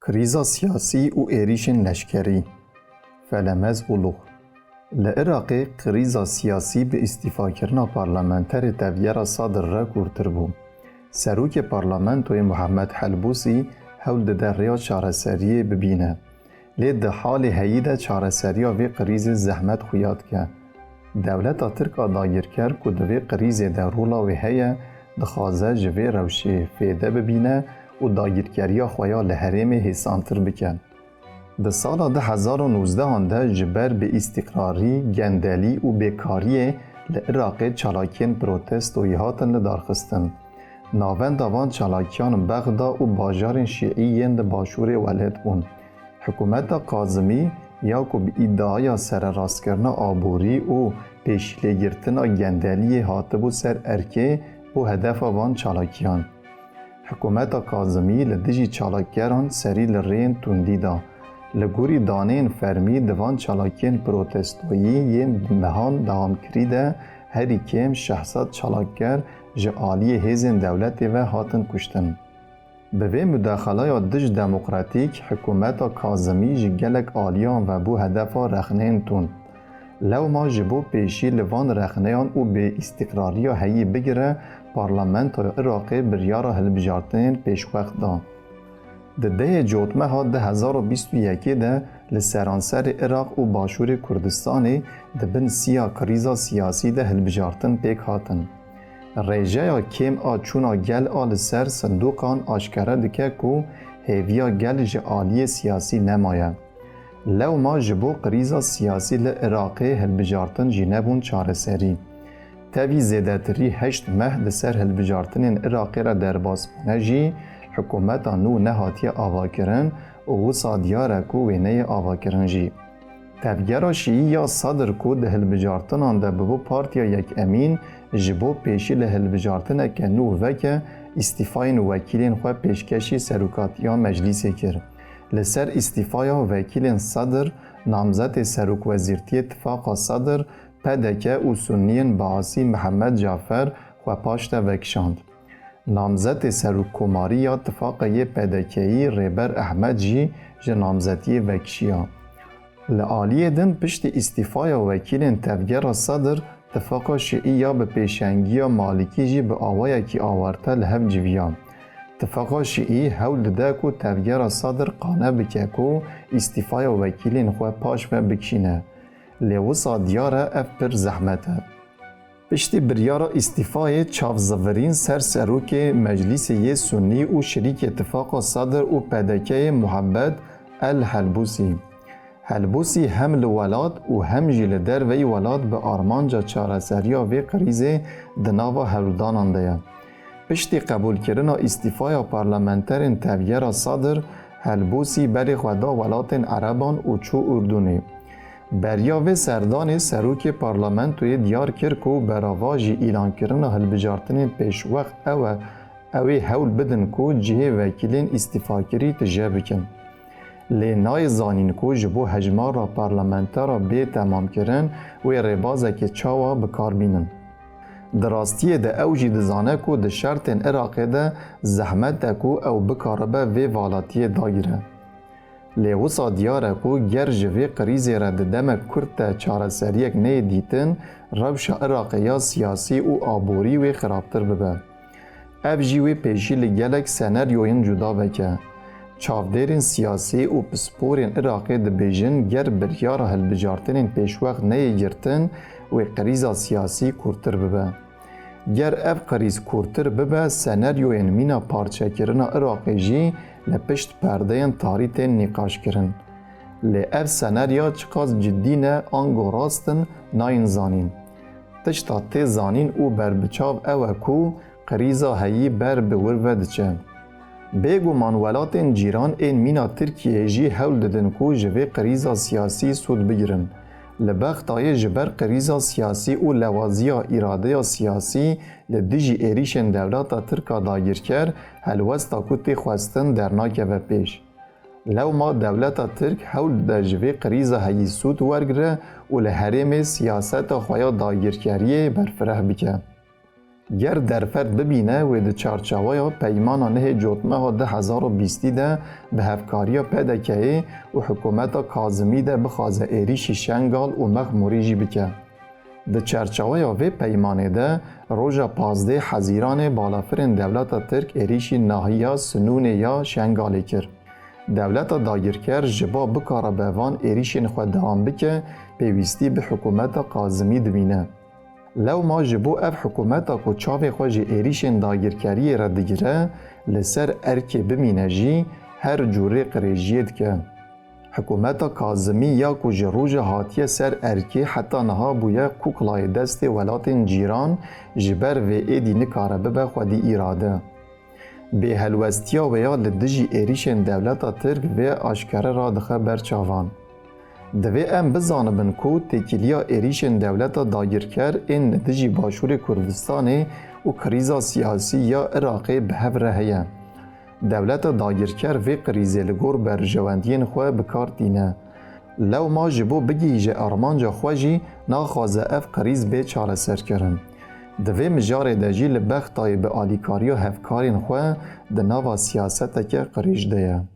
کریزا سیاسی و ایریشن لشکری فلمز اولوغ لعراق کریزا سیاسی به استیفا کرنا پارلمانتر تغییر صادر را کورتر بو. سروک پارلمانتوی محمد حلبوسی هول ده ریا چارەسەریê bibîne. Lê di halê heyî de çarəseriya vê qrîzê zehmet xuyat ke. Dewleta Tirk a dagirker ku di vê qrîzê de rola wê heye, dixwaze ji vê rewşê fêde bibîne û dagirkeriya xwe ya li herêmê hêsantir bike. Di sala 2019 de ji ber bi îstiqrarî, gendelî û bêkariyê li Iraqê çalakiyên protestoyî hatin li darxistin. Navenda van çalakiyan Bexda û bajarên Şiîyên di başûrê welêt bûn. Hikûmeta Kazimî ya ku bi îddiaya sererastkirina aborî û pêşîlêgirtina gendeliyê hatibû ser erkê û hedefa van çalakiyan. Hikûmeta Kazimî li dijî çalakgeran serî li rêyên tundî da. Li gorî daneyên fermî di van çalakiyên protestoyî yên mehan dehamkirî de herî kêm 600 çalakger ji aliyê hêzên dewletê ve hatin kuştin. Bi vê müdaxalaya dij demokratîk, hikûmeta Kazimî ji gelek aliyan ve bû hedefa rexneyên tund. Lewma ji bo pêşî li van rexneyan û bêîstiqrariya heyî bigire, Parlamentoya Iraqê biryara hilbijartinên pêşxwext da. Di dehê cotmeha 2021 de li seranserê Iraq û başûrê Kurdistanê di bin siya krîza siyasî de hilbijartin pêk hatin. Rêjeya kêm a çûna gel a li ser sindoqan aşkere dike ku hêviya gel ji aliyê siyasî nemaye. Lewma ji bo krîza siyasî li Iraqê hilbijartin jî nebûn çareserî. Tevî zêdetirî 8 meh li ser hilbijartinên Iraqê re derbas bûne jî hikûmeta nû nehatiye avakirin û wisa diyar e ku wêneyê avakirin jî. Tevgera Şiî ya Sadr ku di hilbijartinan de bi bo Partiya Yekemîn ji bo pêşî li hilbijartineke nû veke îstîfayên wekîlên xwe pêşkeşî serokatiya meclîsê kir. Li ser îstîfaya wekîlên Sadr, namzetê Serokwezîrtiyê Tifaqa Sadr, PDK û Sunniyên Baasî Mihemed Cafer xwe paş te vekişand. Namzetê Serokkomarî ya Tifaqeyê PDKyî Rêber Ehmed jî ji namzetiyê vekişiya. Li aliyê din piştî îstîfaya wekîlên tevgera Sadr, Tifaqa Şiî ya bi pêşengiya Malikî jî bi awayekî awarte li hev civiya. Tifaqa Şiî hewl dide ku tevgera Sadr qane bike ku îstîfaya wekîlên xwe paş ve bikişîne. Lê wisa diyar e ev pir zehmet e. Piştî biryara îstîfayê çavzivîrîn ser serokê Meclîsê yê Sunnî û şerîkê Tifaqa Sadr û PDKyê Muhammad El Helbûsî. Helbûsî hem li welat û hem jî li derveyî welat bi armanca çareseriya vê krîzê di nava hewldanan de ye. Piştî qebûlkirina îstîfaya parlamenterên tevgera Sadr, Helbûsî berê xwe da welatên Ereban û çû Urdunê. Beriya vê serdanê serokê parlamentoyê diyar kir ku berava jî îlankirina hilbijartinên pêşwext ew ê hewl bidin ku cihê vekîlên îstîfakirî tije bikin. Lê nayê zanîn ku ji bo hejmara parlamentera bê temamkirin wê rêbazekê çawa bikarbînin. Di rastiyê de ew jî dizane ku di şertên Iraqê de zehmet e ku ew bikaribe vê valatiyê dagire. Lê wisa diyar e ku ger ji vê krîzê re di demek Kurd de çareseriyek neyê dîtin, rewşa Iraqê ya siyasî û aborî wê xirabtir bibe. Ev jî wê pêşî li gelek senaryoyên cuda veke. Çavdêrên siyasî û pisporên Iraqê dibêjin ger biryara hilbijartinên pêşwext neyê girtin wê krîza siyasî kûrtir bibe. Ger ev krîz kûrtir bibe, senaryoyên mîna parçekirina Iraqê jî li pişt perdeyên tarî tên nîqaşkirin. Lê ev senarya çiqas ciddî ne ango rastin nayên zanîn. Tişta tê zanîn û berbiçav ew e ku krîza heyî ber bi wir ve diçe. Bêguman welatên cîran ên mîna Tirkiyeyê jî hewl didin ku ji vê krîza siyasî sûd bigirin. Li Bexdayê ji ber krîza siyasî û lewaziya îradeya siyasî li dijî êrişên dewleta Tirka dagirker, helwesta ku tê xwestin dernakeve pêş. Lewma dewleta Tirk hewl dide ji vê krîza heyî sûd wergire û li herêmê siyaseta xwe ya dagirkeriyê berfireh bike. گر درفرد ببینه و د چارچاوه پیمانا نه جوتمه ها 2020 ده به هفکاریا پدکه و حکومت کاظمی ده بخوازه ایریشی شنگال و مخ موریجی بکه. د چارچاوه و پیمانه ده روژا 15 حزیران بالافرین دولت ترک ایریشی ناهیا سنون یا شنگالی کر. دولت داگیرکر جبا بکاره بوان ایریشین خود دهان بکه پیوستی به حکومت کاظمی دبینه. لو ما جبو اف حکومتا کو چاوی خوژی ایریشن داگیرکاری را دیگره لسر ارکی بمینه جی هر جوری قریجید که. حکومتا کاظمی یا کو جروج هاتیه سر ارکی حتی نها بویا کوکلای دست ولاتین جیران جبر و ایدی نکاره ببه خودی ایراده. به هلوستیا و یا لدجی ایریشن دولتا ترک و آشکره را دخه برچاوان. دوی ام بزانبن کو تکیلیا ایریشن دولت داگیرکر این دجی باشور کردستان و کریزا سیاسی یا عراقی به هفره هیه. دولت داگیرکر و کریزه لگور بر جواندین خواه بکار دینه. لو ما جبو بگیجه ارمانجا خواجی ناخوازه اف کریز به چاره سر کرن. دوی مجار دجی لبختای به آلیکاری و هفکارین خواه ده نوا سیاست که قریج ده.